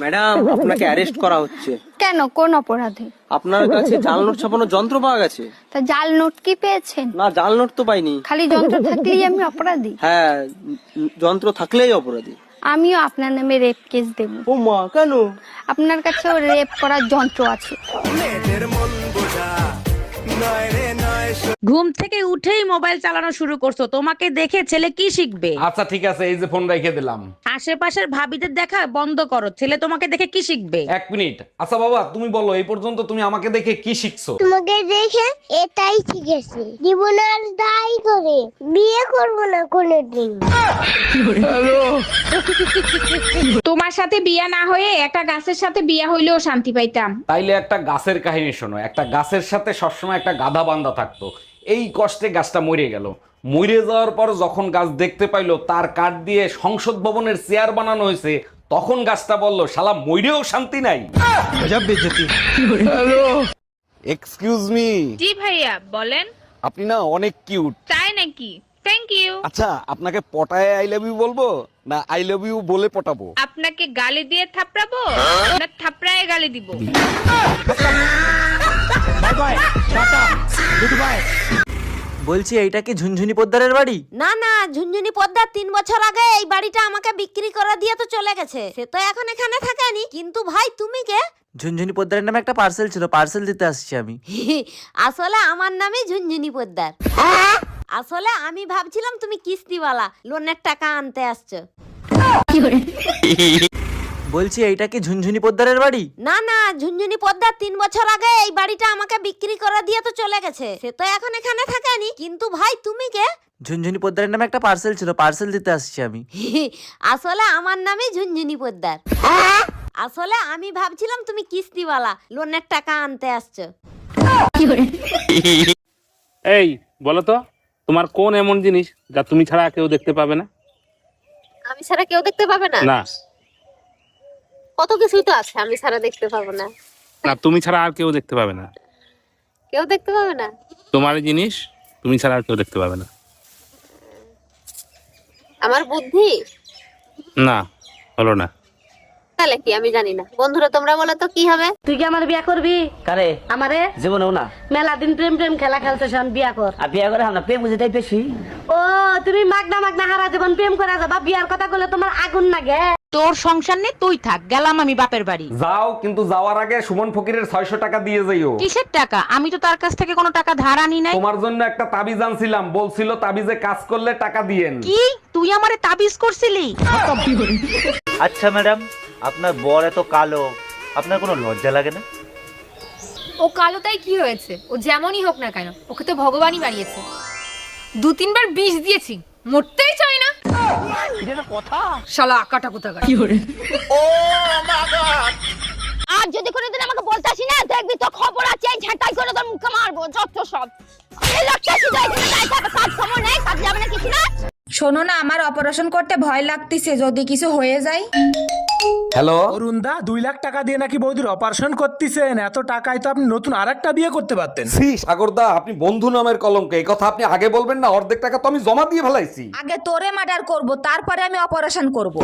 Madam, আপনাকে arrest করা হচ্ছে। কেন, কোন অপরাধে? আপনার কাছে জাল নোট ছাপানোর যন্ত্র পাওয়া গেছে। তা জাল নোট কি পেয়েছেন? না, জাল নোট তো পাইনি। খালি যন্ত্র থাকলেই আমি অপরাধী? হ্যাঁ, যন্ত্র থাকলেই অপরাধী। আমিও আপনার নামে রেপ কেস দেব। ও মা, কেন? আপনার কাছেও রেপ করার যন্ত্র আছে। ঘুম থেকে উঠেই মোবাইল চালানো শুরু করছো, তোমাকে দেখে ছেলে কি শিখবে? আচ্ছা ঠিক আছে, এই যে ফোন রেখে দিলাম। আশেপাশের ভাবিদের দেখা বন্ধ করো, ছেলে তোমাকে দেখে কি শিখবে? 1 মিনিট। আচ্ছা বাবা, তুমি বলো এই পর্যন্ত তুমি আমাকে দেখে কি শিখছো? তোমাকে দেখে এটাই শিখেছি, জীবন আর দায় করে বিয়ে করবো না কোনোদিন। তোমার সাথে বিয়া না হয়ে একটা গাছের সাথে বিয়া হইলেও শান্তি পাইতাম। তাইলে একটা গাছের কাহিনী শোনো। একটা গাছের সাথে সবসময় একটা গাধা বান্ধা থাকতো। এই কষ্টে গাছটা মরে গেল। মরে যাওয়ার পর যখন গাছ দেখতে পাইলো তার কাঠ দিয়ে সংসদ ভবনের চেয়ার বানানো হয়েছে, তখন গাছটা বলল, শালা মইরেও শান্তি নাই। Excuse me. জি ভাইয়া, বলেন। আপনি না অনেক কিউট। তাই নাকি? Thank you. আচ্ছা, আপনাকে পটায় আই লাভ ইউ বলবো না আই লাভ ইউ বলে পটাবো? আপনাকে গালি দিয়ে থাপড়াবো না থাপড়ায় গালি দিব? বলছি, এইটা কি ঝুনঝুনি পোদ্দারের বাড়ি? না না, ঝুনঝুনি পদ্মার 3 বছর আগে এই বাড়িটা আমাকে বিক্রি করে দিয়ে তো চলে গেছে। সে তো এখন এখানে থাকেনি। কিন্তু ভাই তুমি কে? ঝুনঝুনি পোদ্দারের নামে একটা পার্সেল ছিল, পার্সেল দিতে আসছি আমি। আসলে আমার নামে ঝুনঝুনি পদ্মার। আসলে আমি ভাবছিলাম তুমি কিস্তিওয়ালা, লোনের টাকা আনতে আসছো। বলছি, এইটা কি ঝুনঝুনি পোদ্দারের বাড়ি? না না, ঝুনঝুনি পদ্মার 3 বছর আগে এই বাড়িটা আমাকে বিক্রি করে দিয়ে তো চলে গেছে। সে তো এখন এখানে থাকেনি। কিন্তু ভাই তুমি কে? ঝুনঝুনি পোদ্দারের নামে একটা পার্সেল ছিল, পার্সেল দিতে আসছি আমি। আসলে আমার নামে ঝুনঝুনি পদ্মার। আসলে আমি ভাবছিলাম তুমি কিস্তিওয়ালা, লোনের টাকা আনতে আসছো। এই বলো তো, তোমার কোন এমন জিনিস যা তুমি ছাড়া কেউ দেখতে পাবে না? আমি ছাড়া কেউ দেখতে পাবে না? না কত কিছুই তো আছে আমি ছাড়া দেখতে পাবো না। না, তুমি ছাড়া আর কেউ দেখতে পাবে না। কেউ দেখতে পাবে না? তোমার এই জিনিস তুমি ছাড়া আর কেউ দেখতে পাবে না। আমার বুদ্ধি? না, হলো না। তাহলে কি আমি জানি না। বন্ধুরা তোমরা বলো তো কি হবে? তুই কি আমার বিয়া করবি? কারে? আমারে? জীবনেও না। মেলা দিন প্রেম প্রেম খেলা খেলতেছ, বিয়া কর। আর বিয়ে করে আমরা প্রেম বুঝে বেশি। ও, তুমি মাগনা মাগনা হারা জীবন প্রেম করে যাবা, বিয়ার কথা বলে তোমার আগুন লাগে? তোর সংসার নেই, তুই থাক, গেলাম আমি বাপের বাড়ি। যাও, কিন্তু যাওয়ার আগে সুমন ফকিরের 600 টাকা দিয়ে যাইও। কিসের টাকা? আমি তো তার কাছ থেকে কোনো টাকা ধার আনি নাই। তোমার জন্য একটা তাবিজ আনছিলাম, বলছিল তাবিজে কাজ করলে টাকা দিয়েন। কি তুই আমারে তাবিজ করছিলি? আচ্ছা ম্যাডাম, আপনার বর এত কালো, আপনার কোনো লজ্জা লাগে না? ও কালো তাই কি হয়েছে? ও যেমনই হোক না কেন, ওকে তো ভগবানই বানিয়েছে। 2-3 বার বিষ দিয়েছি, মরতেই চাই না। এটা কথা শালা কাটা কোথাকার। আর যদি কোনোদিন আমাকে বলতে আসি না, দেখবি তো খবর আছে, ঝাঁটাই করে তোর মুখে মারবো যত সব। এই লোকটা শুধু এখানে দাঁড়িয়ে থাকে, কাজ সময় নেই, কাজ যাবে না কিছু না। শোনো না, আমার অপারেশন করতে ভয় লাগতেছে, যদি কিছু হয়ে যায়। হ্যালো অরুণদা, 2 লাখ টাকা দিয়ে নাকি বৌদির অপারেশন করতেছেন? এত টাকায় তো আপনি নতুন আরেকটা বিয়ে করতে পারতেন। সি সাগরদা, আপনি বন্ধু নামের কলঙ্ক। এই কথা আপনি আগে বলবেন না। অর্ধেক টাকা তো আমি জমা দিয়ে ফেলাইছি। আগে তোরে মার্ডার করব, তারপরে আমি অপারেশন করব।